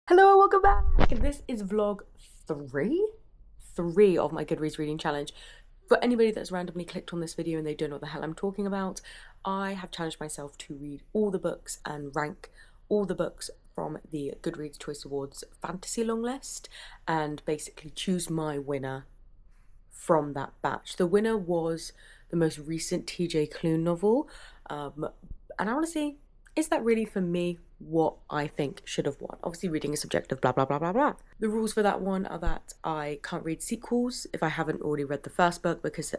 Hello, welcome back. This is vlog three of my Goodreads reading challenge. For anybody that's randomly clicked on this video and they don't know what the hell I'm talking about, I have challenged myself to read all the books and rank all the books from the Goodreads Choice Awards fantasy long list and basically choose my winner from that batch. The winner was the most recent TJ Klune novel, and I want to see, is that really for me what I think should have won? Obviously reading is subjective, blah, blah, blah, blah, blah. The rules for that one are that I can't read sequels if I haven't already read the first book, because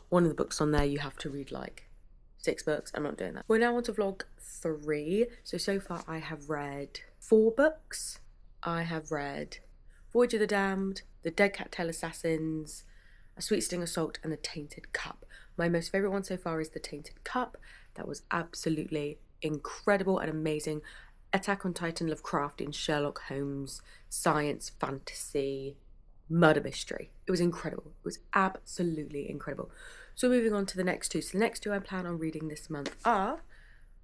one of the books on there you have to read like 6 books. I'm not doing that. We're now on to vlog 3. So far I have read 4 books. I have read Voyage of the Damned, The Dead Cattail Assassins, A Sweet Sting of Salt, and The Tainted Cup. My most favourite one so far is The Tainted Cup. That was absolutely incredible and amazing. Attack on Titan Lovecraftian Sherlock Holmes science fantasy murder mystery. It was incredible. It was absolutely incredible. So moving on to the next 2. So the next 2 I plan on reading this month are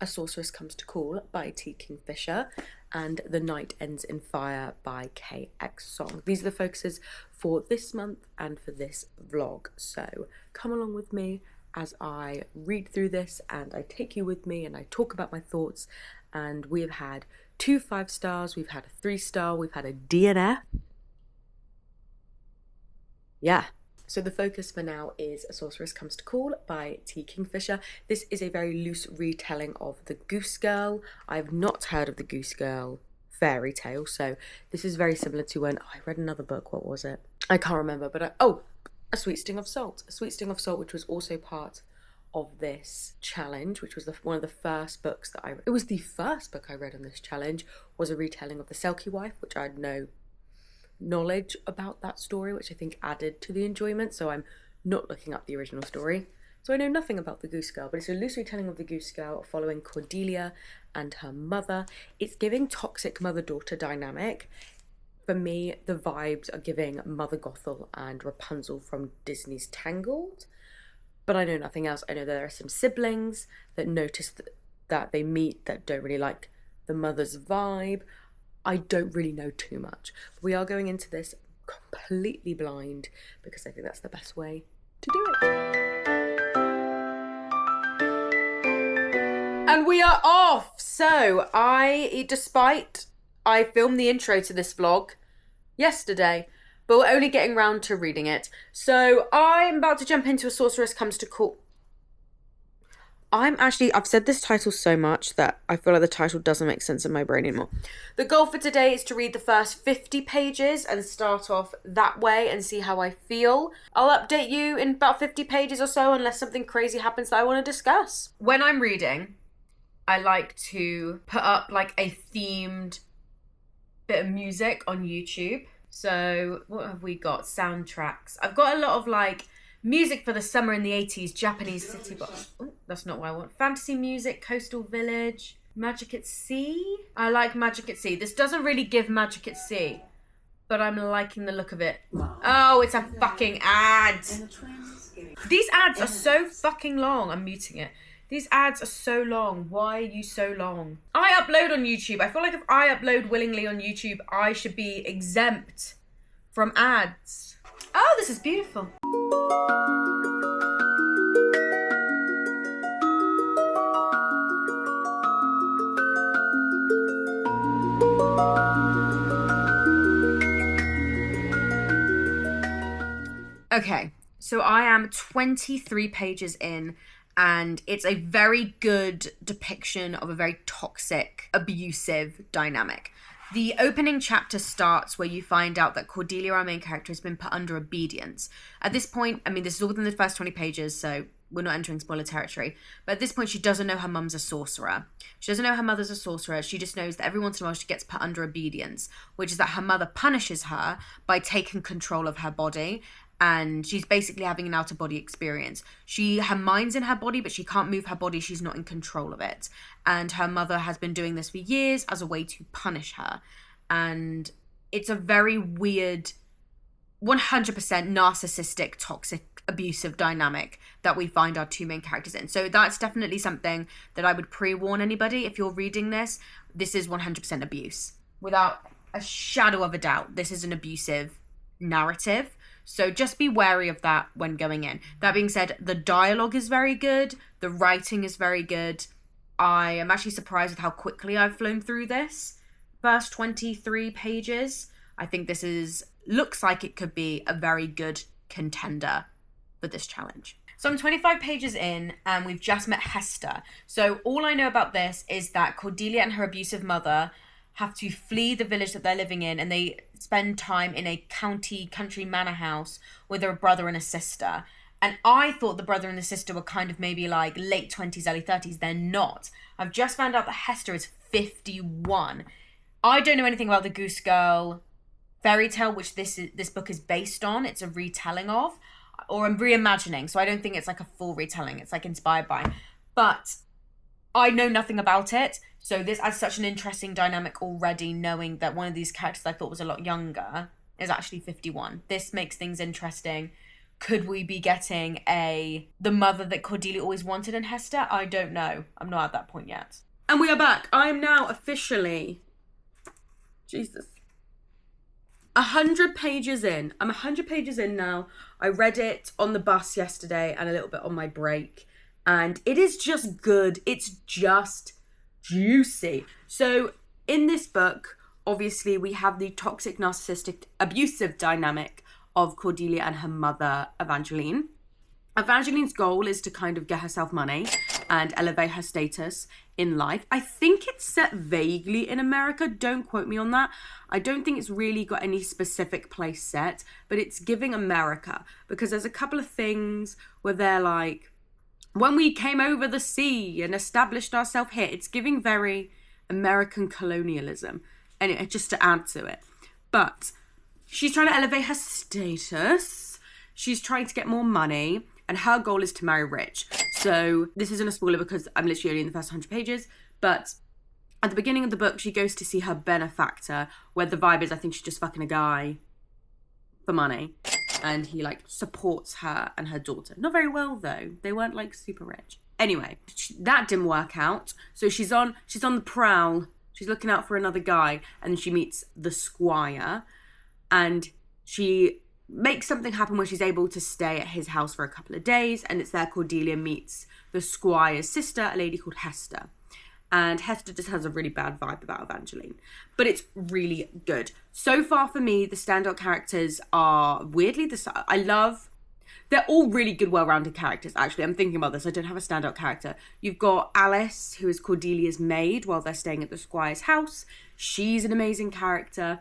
A Sorceress Comes to Call by T. Kingfisher and The Night Ends in Fire by KX Song. These are the focuses for this month and for this vlog. So come along with me as I read through this and I take you with me and I talk about my thoughts. And we have had 2 5 stars, we've had a 3-star, we've had a DNF. Yeah. So the focus for now is A Sorceress Comes to Call by T. Kingfisher. This is a very loose retelling of the Goose Girl. I have not heard of the Goose Girl fairy tale, so this is very similar to when I read another book. What was it? I can't remember, but A Sweet Sting of Salt. A Sweet Sting of Salt, which was also part of this challenge, which was one of the first books that I read. It was the first book I read on this challenge, was a retelling of The Selkie Wife, which I had no knowledge about that story, which I think added to the enjoyment. So I'm not looking up the original story. So I know nothing about the Goose Girl, but it's a loose retelling of the Goose Girl following Cordelia and her mother. It's giving toxic mother-daughter dynamic. For me, the vibes are giving Mother Gothel and Rapunzel from Disney's Tangled. But I know nothing else. I know there are some siblings that notice that they meet that don't really like the mother's vibe. I don't really know too much. We are going into this completely blind because I think that's the best way to do it. And we are off. So despite I filmed the intro to this vlog yesterday, but we're only getting round to reading it. So I'm about to jump into A Sorceress Comes to Call. I've said this title so much that I feel like the title doesn't make sense in my brain anymore. The goal for today is to read the first 50 pages and start off that way and see how I feel. I'll update you in about 50 pages or so unless something crazy happens that I want to discuss. When I'm reading, I like to put up like a themed bit of music on YouTube. So what have we got? Soundtracks. I've got a lot of like music for the summer in the 80s, Japanese city box. Oh, that's not what I want. Fantasy music, Coastal Village, Magic at Sea. I like Magic at Sea. This doesn't really give Magic at Sea, but I'm liking the look of it. Oh, it's a fucking ad. These ads are so fucking long. I'm muting it. These ads are so long. Why are you so long? I upload on YouTube. I feel like if I upload willingly on YouTube, I should be exempt from ads. Oh, this is beautiful. Okay, so I am 23 pages in, and it's a very good depiction of a very toxic, abusive dynamic. The opening chapter starts where you find out that Cordelia, our main character, has been put under obedience. At this point, I mean, this is all within the first 20 pages, so we're not entering spoiler territory. But at this point, she doesn't know her mum's a sorcerer. She doesn't know her mother's a sorcerer. She just knows that every once in a while she gets put under obedience, which is that her mother punishes her by taking control of her body. And she's basically having an out-of-body experience. Her mind's in her body, but she can't move her body. She's not in control of it. And her mother has been doing this for years as a way to punish her. And it's a very weird, 100% narcissistic, toxic, abusive dynamic that we find our 2 main characters in. So that's definitely something that I would pre-warn anybody. If you're reading this, this is 100% abuse. Without a shadow of a doubt, this is an abusive narrative. So just be wary of that when going in. That being said, the dialogue is very good. The writing is very good. I am actually surprised with how quickly I've flown through this. First 23 pages. I think this looks like it could be a very good contender for this challenge. So I'm 25 pages in and we've just met Hester. So all I know about this is that Cordelia and her abusive mother have to flee the village that they're living in, and they spend time in a country manor house with a brother and a sister. And I thought the brother and the sister were kind of maybe like late 20s, early 30s. They're not. I've just found out that Hester is 51. I don't know anything about the Goose Girl fairy tale, which this book is based on. It's a retelling of, or I'm reimagining. So I don't think it's like a full retelling. It's like inspired by. But I know nothing about it. So this adds such an interesting dynamic already, knowing that one of these characters I thought was a lot younger is actually 51. This makes things interesting. Could we be getting the mother that Cordelia always wanted in Hester? I don't know. I'm not at that point yet. And we are back. I am now officially, Jesus, 100 pages in. I'm 100 pages in now. I read it on the bus yesterday and a little bit on my break. And it is just good. It's just juicy. So in this book, obviously, we have the toxic, narcissistic, abusive dynamic of Cordelia and her mother, Evangeline. Evangeline's goal is to kind of get herself money and elevate her status in life. I think it's set vaguely in America. Don't quote me on that. I don't think it's really got any specific place set, but it's giving America, because there's a couple of things where they're like, when we came over the sea and established ourselves here, it's giving very American colonialism, and it just to add to it. But she's trying to elevate her status. She's trying to get more money, and her goal is to marry rich. So this isn't a spoiler because I'm literally only in the first 100 pages, but at the beginning of the book, she goes to see her benefactor, where the vibe is, I think she's just fucking a guy for money. And he like supports her and her daughter. Not very well though. They weren't like super rich. Anyway, that didn't work out. So she's on the prowl. She's looking out for another guy, and she meets the squire, and she makes something happen where she's able to stay at his house for a couple of days, and it's there Cordelia meets the squire's sister, a lady called Hester. And Hester just has a really bad vibe about Evangeline. But it's really good. So far for me, the standout characters are weirdly they're all really good, well-rounded characters, actually. I'm thinking about this. I don't have a standout character. You've got Alice, who is Cordelia's maid while they're staying at the squire's house. She's an amazing character.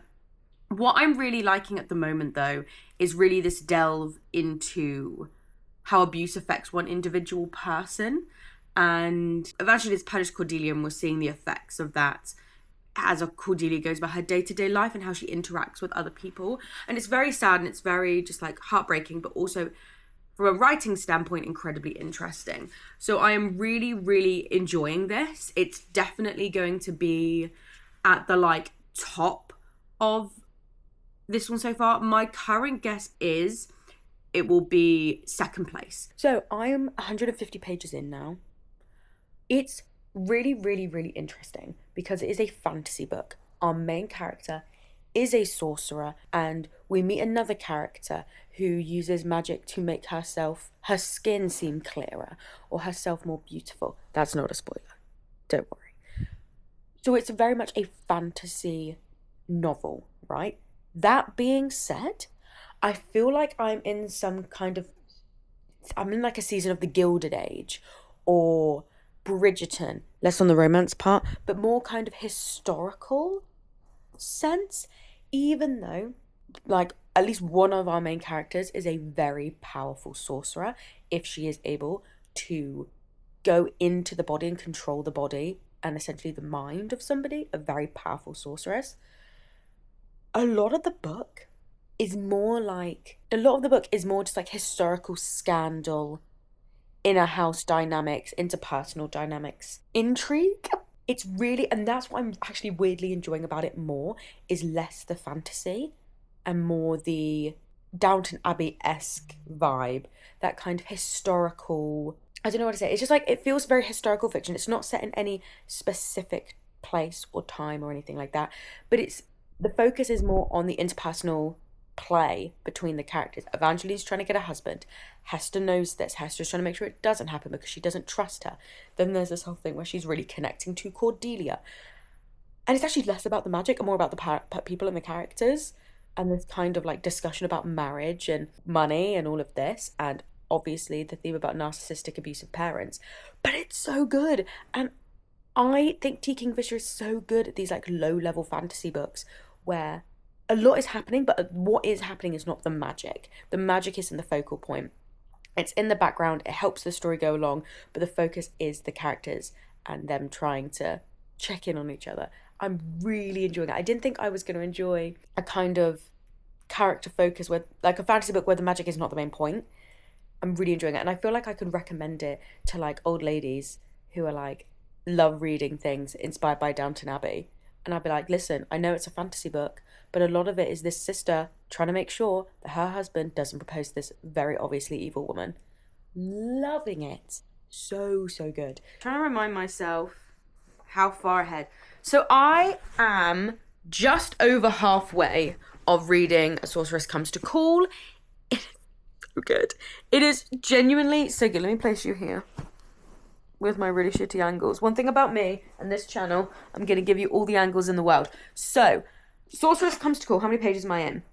What I'm really liking at the moment, though, is really this delve into how abuse affects one individual person. And eventually it's punished Cordelia, and we're seeing the effects of that as Cordelia goes about her day-to-day life and how she interacts with other people. And it's very sad, and it's very just like heartbreaking, but also from a writing standpoint, incredibly interesting. So I am really, really enjoying this. It's definitely going to be at the like top of this one so far. My current guess is it will be second place. So I am 150 pages in now. It's really, really, really interesting because it is a fantasy book. Our main character is a sorcerer, and we meet another character who uses magic to make her skin seem clearer or herself more beautiful. That's not a spoiler. Don't worry. So it's very much a fantasy novel, right? That being said, I feel like I'm in like a season of the Gilded Age or Bridgerton, less on the romance part, but more kind of historical sense, even though like at least one of our main characters is a very powerful sorcerer. If she is able to go into the body and control the body and essentially the mind of somebody, a very powerful sorceress. A lot of the book is more just like historical scandal, inner house dynamics, interpersonal dynamics, intrigue. It's really, and that's what I'm actually weirdly enjoying about it more, is less the fantasy and more the Downton Abbey-esque vibe, that kind of historical, I don't know what to say. It's just like, it feels very historical fiction. It's not set in any specific place or time or anything like that, but it's the focus is more on the interpersonal play between the characters. Evangeline's trying to get a husband. Hester knows this. Hester's trying to make sure it doesn't happen because she doesn't trust her. Then there's this whole thing where she's really connecting to Cordelia. And it's actually less about the magic and more about the people and the characters. And this kind of like discussion about marriage and money and all of this. And obviously the theme about narcissistic, abusive parents. But it's so good. And I think T. Kingfisher is so good at these like low-level fantasy books where a lot is happening, but what is happening is not the magic. The magic is in the focal point. It's in the background, it helps the story go along, but the focus is the characters and them trying to check in on each other. I'm really enjoying it. I didn't think I was going to enjoy a kind of character focus where, like a fantasy book where the magic is not the main point. I'm really enjoying it, and I feel like I could recommend it to like old ladies who are like, love reading things inspired by Downton Abbey. And I'd be like, listen, I know it's a fantasy book, but a lot of it is this sister trying to make sure that her husband doesn't propose to this very obviously evil woman. Loving it. So, so good. Trying to remind myself how far ahead. So I am just over halfway of reading A Sorceress Comes to Call. It is so good. It is genuinely so good. Let me place you here with my really shitty angles. One thing about me and this channel, I'm going to give you all the angles in the world. So, Sorceress Comes to Call. How many pages am I in?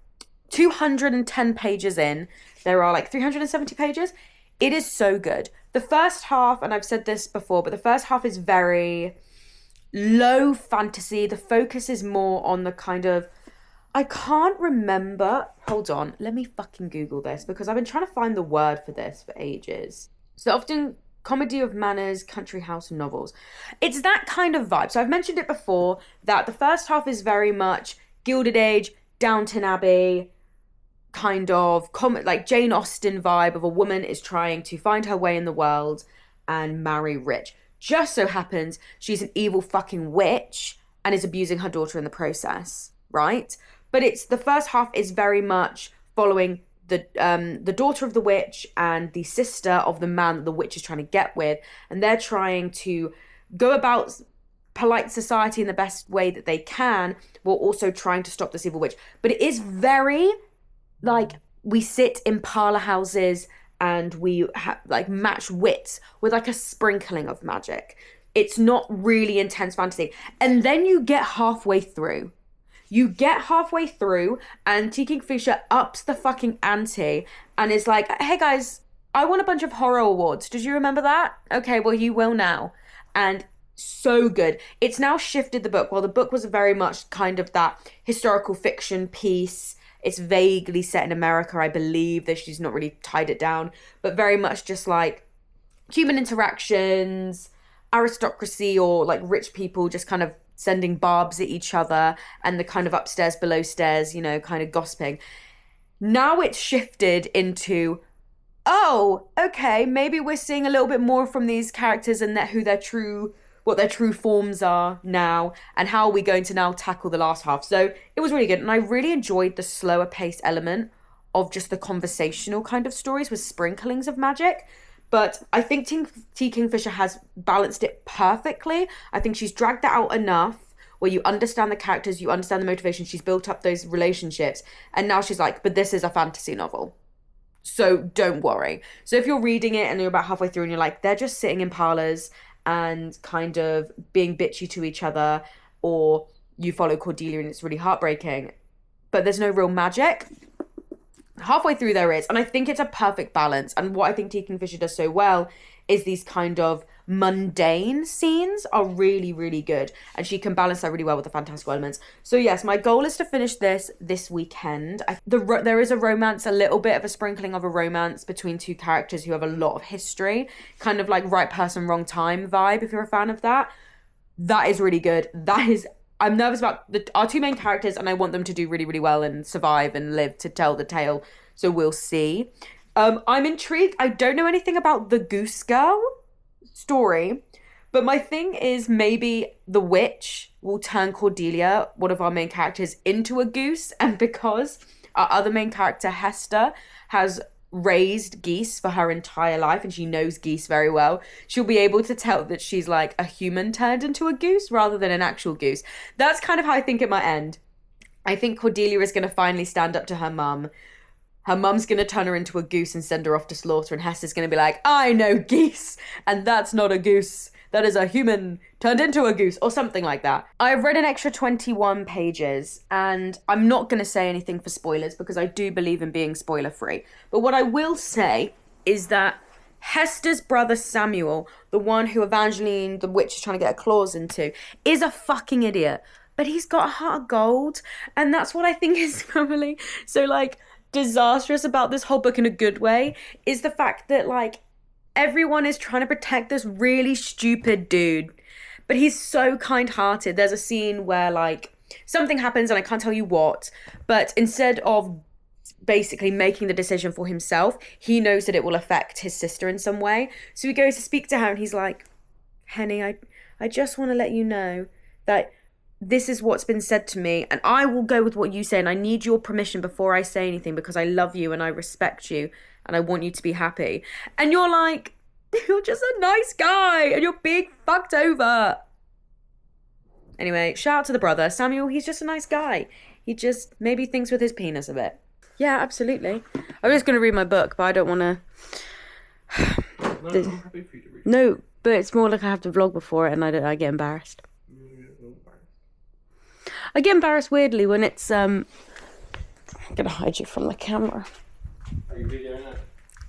210 pages in. There are like 370 pages. It is so good. The first half, and I've said this before, but the first half is very low fantasy. The focus is more on the kind of, I can't remember. Hold on. Let me fucking Google this because I've been trying to find the word for this for ages. So often comedy of manners, country house novels. It's that kind of vibe. So I've mentioned it before that the first half is very much Gilded Age, Downton Abbey, kind of like Jane Austen vibe of a woman is trying to find her way in the world and marry rich. Just so happens she's an evil fucking witch and is abusing her daughter in the process, right? But it's the first half is very much following the daughter of the witch and the sister of the man that the witch is trying to get with, and they're trying to go about polite society in the best way that they can while also trying to stop this evil witch. But it is very like we sit in parlor houses and we like match wits with like a sprinkling of magic. It's not really intense fantasy. And then you get halfway through. And T. Kingfisher ups the fucking ante and is like, hey guys, I won a bunch of horror awards. Did you remember that? Okay, well, you will now. And so good. It's now shifted the book. Well, the book was very much kind of that historical fiction piece. It's vaguely set in America, I believe, that she's not really tied it down, but very much just like human interactions, aristocracy or like rich people just kind of sending barbs at each other and the kind of upstairs below stairs, you know, kind of gossiping. Now it's shifted into, oh, okay, maybe we're seeing a little bit more from these characters and that what their true forms are now, and how are we going to now tackle the last half. So it was really good, and I really enjoyed the slower pace element of just the conversational kind of stories with sprinklings of magic. But I think T. Kingfisher has balanced it perfectly. I think she's dragged that out enough where you understand the characters, you understand the motivation, she's built up those relationships, and now she's like, but this is a fantasy novel, so don't worry. So if you're reading it and you're about halfway through and you're like, they're just sitting in parlors and kind of being bitchy to each other, or you follow Cordelia and it's really heartbreaking, but there's no real magic, halfway through there is. And I think it's a perfect balance. And what I think T. Kingfisher does so well is these kind of mundane scenes are really, really good. And she can balance that really well with the fantastical elements. So yes, my goal is to finish this weekend. There is a romance, a little bit of a sprinkling of a romance between two characters who have a lot of history. Kind of like right person, wrong time vibe, if you're a fan of that. That is really good. I'm nervous about our two main characters, and I want them to do really, really well and survive and live to tell the tale. So we'll see. I'm intrigued. I don't know anything about the Goose Girl story, but my thing is maybe the witch will turn Cordelia, one of our main characters, into a goose. And because our other main character, Hester, has raised geese for her entire life and she knows geese very well, she'll be able to tell that she's like a human turned into a goose rather than an actual goose. That's kind of how I think it might end. I think Cordelia is going to finally stand up to her mum. Her mum's going to turn her into a goose and send her off to slaughter, and Hester's going to be like, I know geese, and that's not a goose. That is a human turned into a goose, or something like that. I've read an extra 21 pages, and I'm not going to say anything for spoilers because I do believe in being spoiler-free. But what I will say is that Hester's brother Samuel, the one who Evangeline the witch is trying to get her claws into, is a fucking idiot. But he's got a heart of gold, and that's what I think is probably so, like, disastrous about this whole book in a good way, is the fact that, like, everyone is trying to protect this really stupid dude, but he's so kind-hearted. There's a scene where, like, something happens and I can't tell you what, but instead of basically making the decision for himself, he knows that it will affect his sister in some way, so he goes to speak to her and he's like, Henny, I just want to let you know that this is what's been said to me, and I will go with what you say, and I need your permission before I say anything because I love you and I respect you and I want you to be happy. And you're like, you're just a nice guy and you're being fucked over. Anyway, shout out to the brother. Samuel, he's just a nice guy. He just maybe thinks with his penis a bit. Yeah, absolutely. I was going to read my book, but I don't want to. No, I'm happy for you to read. No, but it's more like I have to vlog before it and I get embarrassed. I get embarrassed weirdly when it's I'm gonna hide you from the camera. Are you videoing it?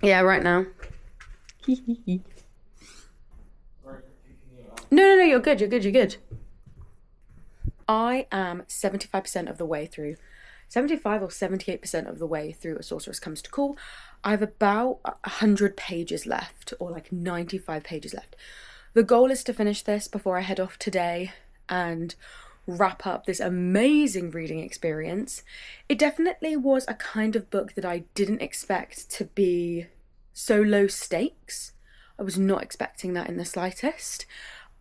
Yeah, right now. No, you're good. I am 75% of the way through. 75 or 78% of the way through A Sorceress Comes to Call. I have about 100 pages left, or like 95 pages left. The goal is to finish this before I head off today and wrap up this amazing reading experience. It definitely was a kind of book that I didn't expect to be so low stakes. I was not expecting that in the slightest.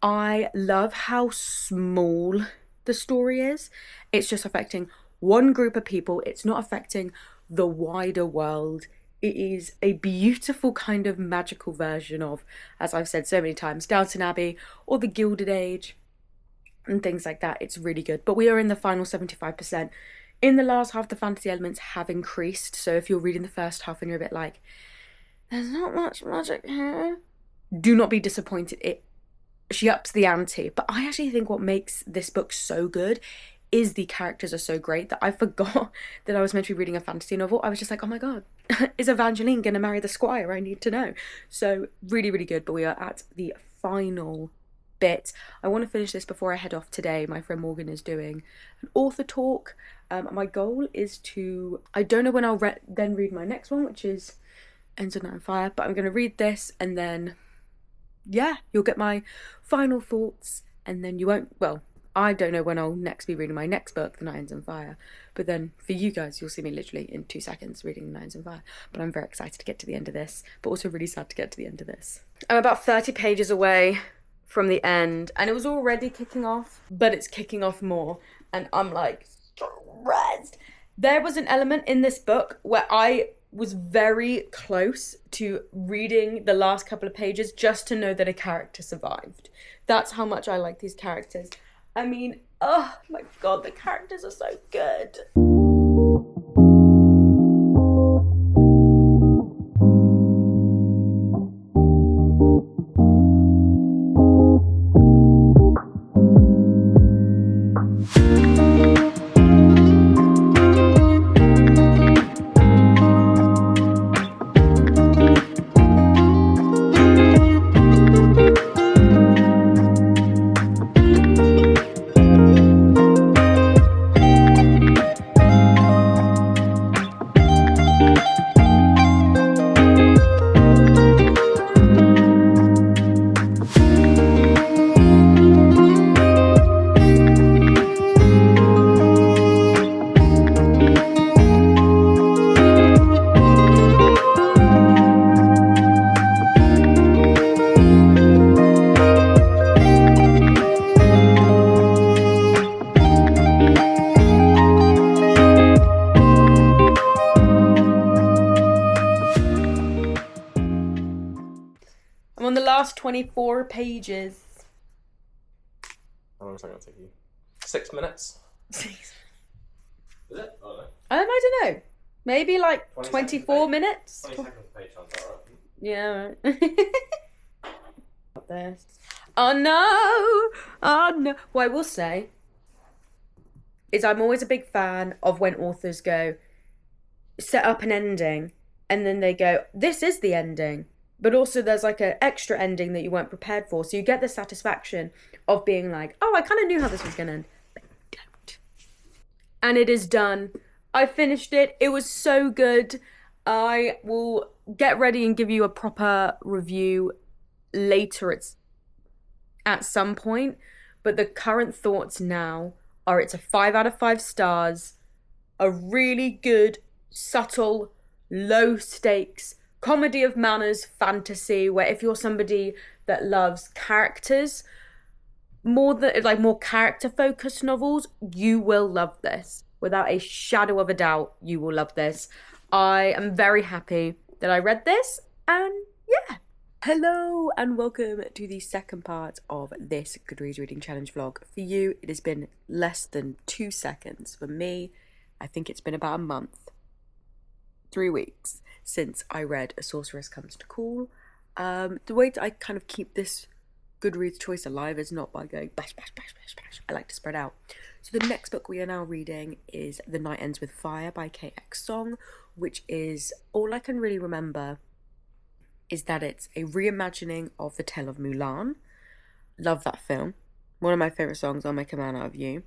I love how small the story is. It's just affecting one group of people. It's not affecting the wider world. It is a beautiful kind of magical version of, as I've said so many times, Downton Abbey or the Gilded Age and things like that. It's really good. But we are in the final 75%. In the last half, the fantasy elements have increased. So if you're reading the first half and you're a bit like, there's not much magic here, do not be disappointed. She ups the ante. But I actually think what makes this book so good is the characters are so great that I forgot that I was meant to be reading a fantasy novel. I was just like, oh my god, is Evangeline going to marry the squire? I need to know. So really, really good. But we are at the final bit. I want to finish this before I head off today. My friend Morgan is doing an author talk. My goal is to, I don't know when I'll then read my next one, which is Ends of Night and Fire, but I'm going to read this and then, yeah, you'll get my final thoughts, and then you won't, well, I don't know when I'll next be reading my next book, The Night Ends in Fire, but then for you guys, you'll see me literally in 2 seconds reading The Night Ends in Fire. But I'm very excited to get to the end of this, but also really sad to get to the end of this. I'm about 30 pages away from the end, and it was already kicking off, but it's kicking off more, and I'm like stressed. There was an element in this book where I was very close to reading the last couple of pages just to know that a character survived. That's how much I like these characters. I mean, oh my god, the characters are so good. I'm on the last 24 pages. How long is that going to take you? 6 minutes? Maybe like 20 24 minutes. 20 seconds page sounds alright. Yeah. Got this. Oh no! Oh no! What I will say is I'm always a big fan of when authors go, set up an ending, and then they go, this is the ending. But also there's like an extra ending that you weren't prepared for. So you get the satisfaction of being like, oh, I kind of knew how this was going to end. But you don't. And it is done. I finished it. It was so good. I will get ready and give you a proper review later. It's at some point. But the current thoughts now are it's a 5 out of 5 stars. A really good, subtle, low stakes comedy of manners fantasy where if you're somebody that loves characters more character focused novels, you will love this. Without a shadow of a doubt, you will love this. I am very happy that I read this, and yeah. Hello and welcome to the second part of this Goodreads Reading Challenge vlog. For you, it has been less than 2 seconds. For me, I think it's been about a month, 3 weeks since I read A Sorceress Comes to Call. The way I kind of keep this Goodreads choice alive is not by going bash, bash, bash, bash, bash. I like to spread out. So the next book we are now reading is The Night Ends with Fire by KX Song, which is, all I can really remember is that it's a reimagining of the tale of Mulan. Love that film. One of my favourite songs, I'll Make a Man Out of You.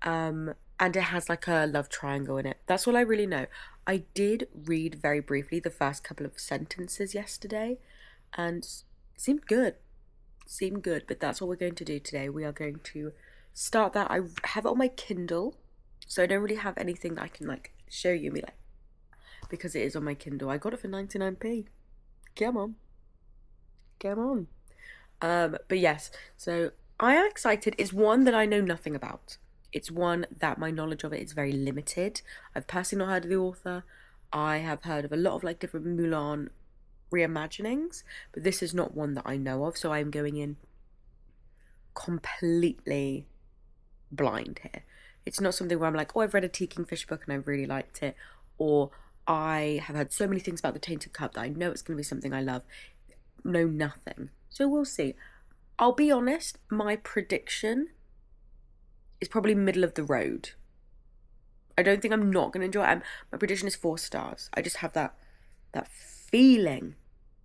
And it has like a love triangle in it. That's all I really know. I did read very briefly the first couple of sentences yesterday and it seemed good. But that's what we're going to do today. We are going to start that. I have it on my Kindle, so I don't really have anything that I can like show you and be like, because it is on my Kindle. I got it for 99p. Come on. But yes, so I am excited. It's one that I know nothing about. It's one that my knowledge of it is very limited. I've personally not heard of the author. I have heard of a lot of like different Mulan reimaginings, but this is not one that I know of, so I'm going in completely blind here. It's not something where I'm like, oh, I've read a Kingfisher book and I really liked it, or I have heard so many things about the Tainted Cup that I know it's going to be something I love. Know nothing. So we'll see. I'll be honest, my prediction is probably middle of the road. I don't think I'm not going to enjoy it. My prediction is 4 stars. I just have that feeling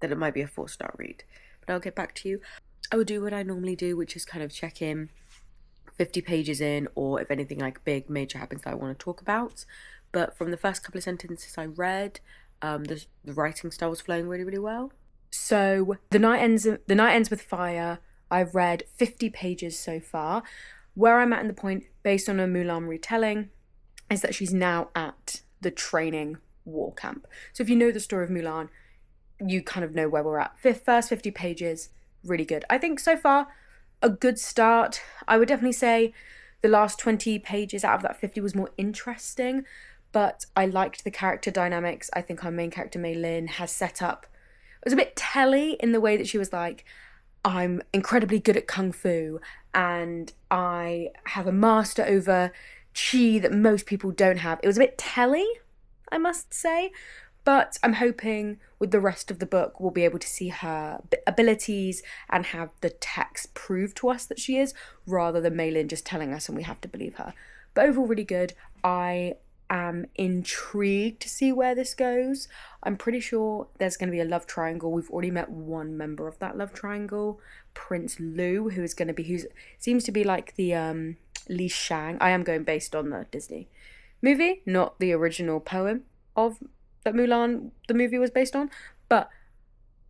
that it might be a 4-star read. But I'll get back to you. I will do what I normally do, which is kind of check in 50 pages in, or if anything like big major happens that I want to talk about. But from the first couple of sentences I read, the writing style was flowing really, really well. So The Night Ends with Fire. I've read 50 pages so far. Where I'm at in the point, based on a Mulan retelling, is that she's now at the training war camp. So if you know the story of Mulan, you kind of know where we're at. First 50 pages, really good. I think so far, a good start. I would definitely say the last 20 pages out of that 50 was more interesting, but I liked the character dynamics. I think our main character, Mei Lin, has set up. It was a bit telly in the way that she was like, I'm incredibly good at kung fu and I have a master over chi that most people don't have. It was a bit telly, I must say, but I'm hoping with the rest of the book we'll be able to see her abilities and have the text prove to us that she is, rather than Mei Lin just telling us and we have to believe her. But overall really good. I am intrigued to see where this goes. I'm pretty sure there's going to be a love triangle. We've already met one member of that love triangle, Prince Lu, who seems to be like the Li Shang. I am going based on the Disney movie, not the original poem of that Mulan the movie was based on, but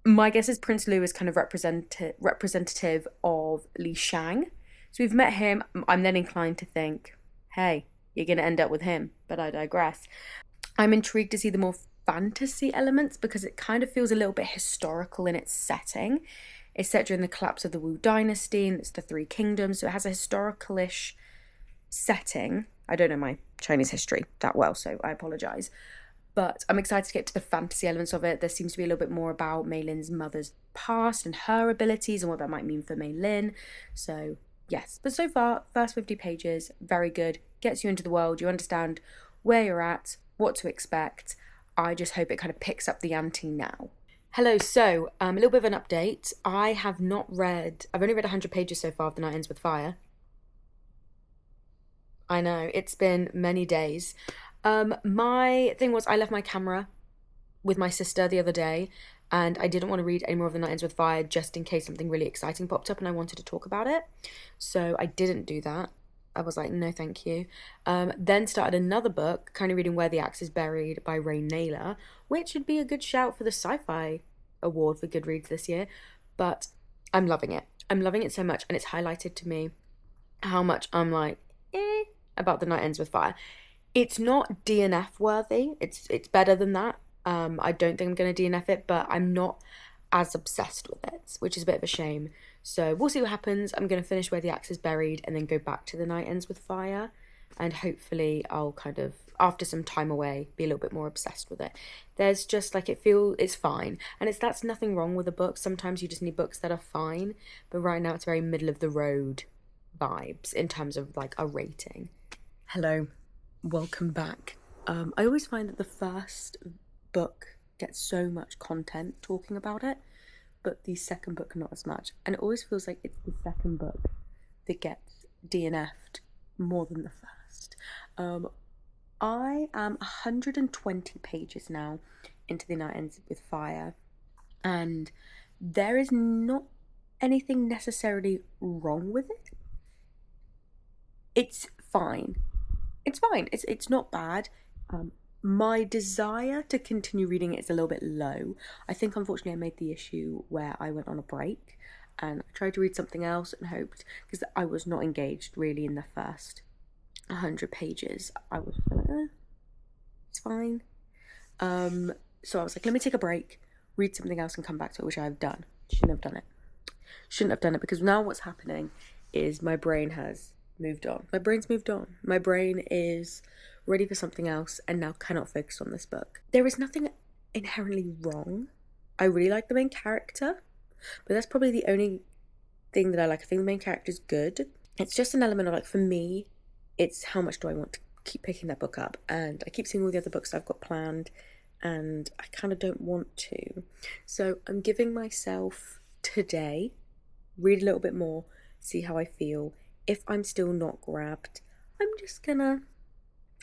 my guess is Prince Lu is kind of representative of Li Shang. So we've met him. I'm then inclined to think, hey, you're going to end up with him, but I digress. I'm intrigued to see the more fantasy elements because it kind of feels a little bit historical in its setting. It's set during the collapse of the Wu dynasty and it's the 3 kingdoms, so it has a historical-ish setting. I don't know my Chinese history that well, so I apologise. But I'm excited to get to the fantasy elements of it. There seems to be a little bit more about Mei Lin's mother's past and her abilities and what that might mean for Mei Lin. So yes, but so far, first 50 pages, very good. Gets you into the world, you understand where you're at. what to expect. I just hope it kind of picks up the ante now. Hello, so a little bit of an update. I've only read 100 pages so far of The Night Ends with Fire. I know, it's been many days. My thing was I left my camera with my sister the other day, and I didn't want to read any more of The Night Ends with Fire just in case something really exciting popped up and I wanted to talk about it. So I didn't do that. I was like, no, thank you. Then started another book, kind of reading Where the Axe is Buried by Ray Naylor, which would be a good shout for the sci-fi award for Goodreads this year. But I'm loving it. I'm loving it so much, and it's highlighted to me how much I'm like, about The Night Ends with Fire. It's not DNF worthy. It's better than that. I don't think I'm going to DNF it, but I'm not as obsessed with it, which is a bit of a shame. So we'll see what happens. I'm going to finish Where the Axe is Buried and then go back to The Night Ends with Fire. And hopefully I'll kind of, after some time away, be a little bit more obsessed with it. There's just like, it's fine. And that's nothing wrong with a book. Sometimes you just need books that are fine. But right now it's very middle of the road vibes in terms of like a rating. Hello, welcome back. I always find that the first book gets so much content talking about it, but the second book not as much, and it always feels like it's the second book that gets DNF'd more than the first. I am 120 pages now into The Night Ends with Fire, and there is not anything necessarily wrong with it. It's fine. It's not bad. My desire to continue reading it is a little bit low. I think unfortunately I made the issue where I went on a break and I tried to read something else and hoped, because I was not engaged really in the first 100 pages. I was just like, it's fine. So I was like, let me take a break, read something else and come back to it, which I've done. Shouldn't have done it because now what's happening is my brain has moved on. My brain's moved on. My brain is ready for something else and now cannot focus on this book. There is nothing inherently wrong. I really like the main character, but that's probably the only thing that I like. I think the main character is good. It's just an element of like, for me, it's how much do I want to keep picking that book up, and I keep seeing all the other books I've got planned and I kind of don't want to. So I'm giving myself today, read a little bit more, see how I feel. If I'm still not grabbed, I'm just gonna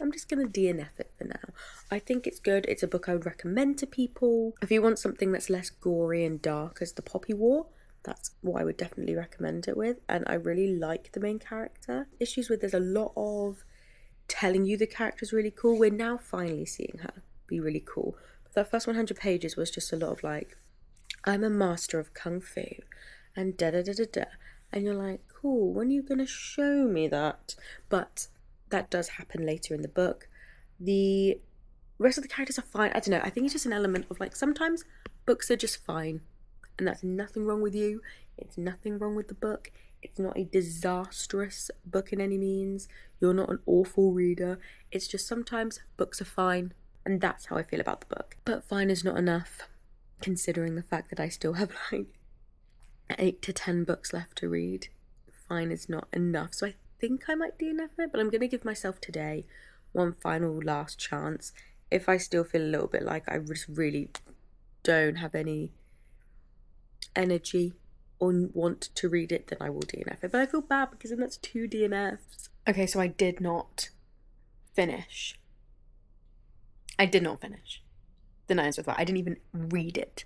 DNF it for now. I think it's good. It's a book I would recommend to people. If you want something that's less gory and dark as The Poppy War, that's what I would definitely recommend it with. And I really like the main character. Issues with, there's a lot of telling you the character's really cool. We're now finally seeing her be really cool. But that first 100 pages was just a lot of like, I'm a master of Kung Fu and da-da-da-da-da. And you're like, cool, when are you going to show me that? But that does happen later in the book. The rest of the characters are fine. I don't know. I think it's just an element of like, sometimes books are just fine. And that's nothing wrong with you. It's nothing wrong with the book. It's not a disastrous book in any means. You're not an awful reader. It's just sometimes books are fine. And that's how I feel about the book. But fine is not enough, considering the fact that I still have like 8 to 10 books left to read. Fine is not enough. So I think I might DNF it, but I'm going to give myself today one final last chance. If I still feel a little bit like I just really don't have any energy or want to read it, then I will DNF it. But I feel bad because then that's 2 DNFs. Okay, so I did not finish The Night Ends with Fire. I didn't even read it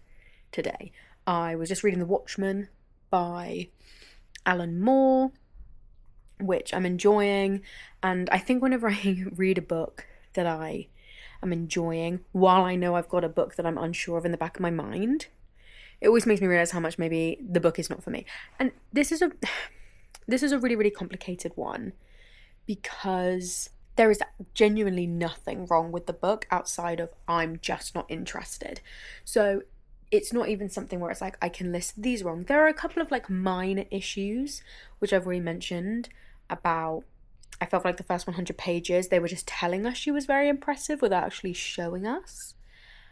today. I was just reading The Watchmen by Alan Moore, which I'm enjoying. And I think whenever I read a book that I am enjoying, while I know I've got a book that I'm unsure of in the back of my mind, it always makes me realize how much maybe the book is not for me. And this is a really, really complicated one, because there is genuinely nothing wrong with the book outside of I'm just not interested. So it's not even something where it's like I can list these wrong. There are a couple of like minor issues, which I've already mentioned about. I felt like the first 100 pages, they were just telling us she was very impressive without actually showing us.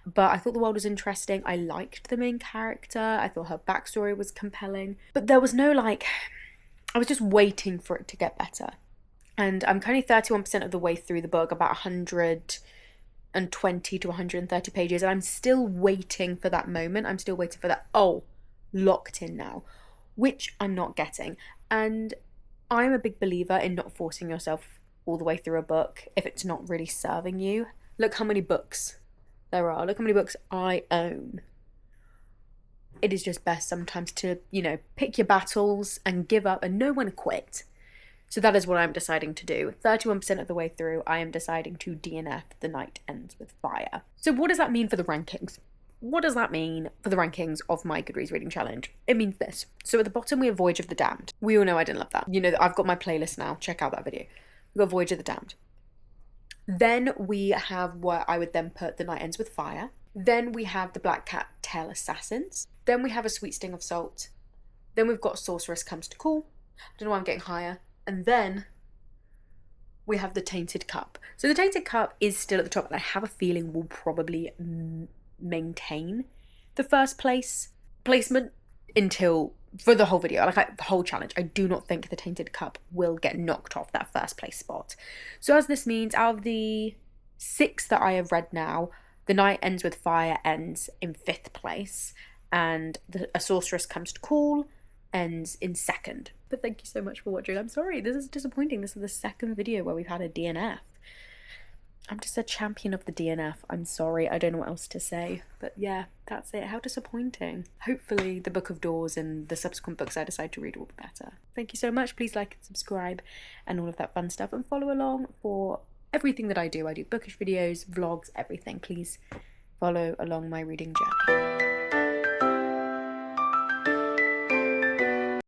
But I thought the world was interesting. I liked the main character. I thought her backstory was compelling. But there was no like, I was just waiting for it to get better. And I'm currently 31% of the way through the book, about 100 120 to 130 pages, and I'm still waiting for that moment. I'm still waiting for that, oh, locked in now, which I'm not getting. And I'm a big believer in not forcing yourself all the way through a book if it's not really serving you. Look how many books there are. Look how many books I own. It is just best sometimes to, pick your battles and give up and know when to quit. So that is what I'm deciding to do. 31% of the way through, I am deciding to DNF The Night Ends With Fire. So what does that mean for the rankings? What does that mean for the rankings of my Goodreads Reading Challenge? It means this. So at the bottom, we have Voyage of the Damned. We all know I didn't love that. I've got my playlist now. Check out that video. We've got Voyage of the Damned. Then we have what I would then put The Night Ends With Fire. Then we have The Black Cat Tail Assassins. Then we have A Sweet Sting of Salt. Then we've got Sorceress Comes to Call. I don't know why I'm getting higher. And then we have The Tainted Cup. So The Tainted Cup is still at the top, and I have a feeling will probably maintain the first placement for the whole video, the whole challenge. I do not think The Tainted Cup will get knocked off that first place spot. So as this means, out of the 6 that I have read now, The Night Ends With Fire ends in 5th place, and A Sorceress Comes to Call ends in 2nd. But thank you so much for watching. I'm sorry, this is disappointing. This is the 2nd video where we've had a DNF. I'm just a champion of the DNF. I'm sorry, I don't know what else to say. But yeah, that's it. How disappointing. Hopefully the Book of Doors and the subsequent books I decide to read will be better. Thank you so much. Please like and subscribe and all of that fun stuff, and follow along for everything that I do. I do bookish videos, vlogs, everything. Please follow along my reading journey.